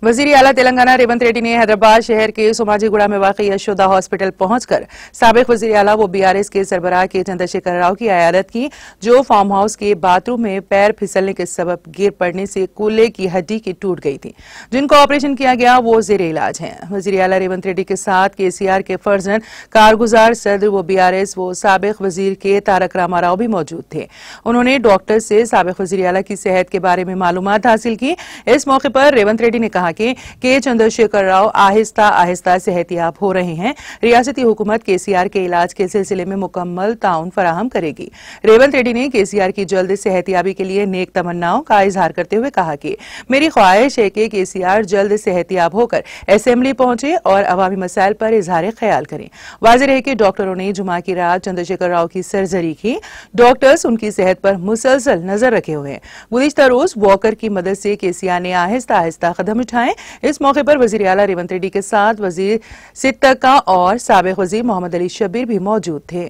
वजीर आला तेलंगाना रेवंत रेड्डी ने हैदराबाद शहर के सोमाजीगुड़ा में वाक़ई यशोदा हॉस्पिटल पहुंचकर साबिक वजीर आला व बीआरएस के सरबराह के चंद्रशेखर राव की इयादत की, जो फार्म हाउस के बाथरूम में पैर फिसलने के सबब गिर पड़ने से कूल्हे की हड्डी की टूट गई थी, जिनको ऑपरेशन किया गया वो जेर इलाज हैं। वजीर आला रेवंत रेड्डी के साथ केसीआर के फर्जन कारगुजार सदर व बीआरएस व साबिक वजीर के तारक रामाराव भी मौजूद थे। उन्होंने डॉक्टर से साबिक वजीर आला की सेहत के बारे में मालूमात हासिल की। इस मौके पर रेवंत रेड्डी ने कहा कि चंद्रशेखर राव आहिस्ता आहिस्ता सेहतियाब हो रहे हैं। रियासती हुकूमत केसीआर के इलाज के सिलसिले में मुकम्मल ताउन फराहम करेगी। रेवंत रेड्डी ने केसीआर की जल्द सेहतियाबी के लिए नेक तमन्नाओं का इजहार करते हुए कहा कि मेरी ख्वाहिश है कि केसीआर जल्द सेहतियाब होकर असेंबली पहुंचे और अवामी मसाइल पर इजहार ख्याल करें। वाज़ेह है कि डॉक्टरों ने जुमा की रात चंद्रशेखर राव की सर्जरी की। डॉक्टर्स उनकी सेहत पर मुसलसल नजर रखे हुए हैं। गुज़िश्ता रोज वॉकर की मदद से केसीआर ने आहिस्ता आहिस्ता कदम उठाए। इस मौके पर वजीर आला रेवंत रेड्डी के साथ वजीर सिद्दका और साबिक वजीर मोहम्मद अली शब्बीर भी मौजूद थे।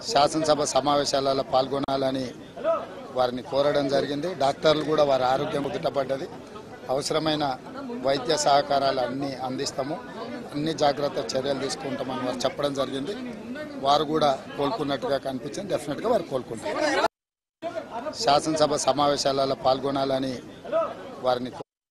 శాసనసభ సమావేశాలలో పాల్గొనాలని వారిని కోరడం జరిగింది। డాక్టర్లు కూడా వారి ఆరోగ్యం కుదుటపడ్డది, అవసరమైన వైద్య సహకారాలు అన్ని అందిస్తాము, అన్ని జాగ్రత్త చర్యలు తీసుకుంటామని వారు చెప్పడం జరిగింది। వారు కూడా కోలుకున్నట్టుగా కనిపించింది, డెఫినెట్ గా వారు కోలుకుంటారు। శాసనసభ సమావేశాలలో పాల్గొనాలని వారిని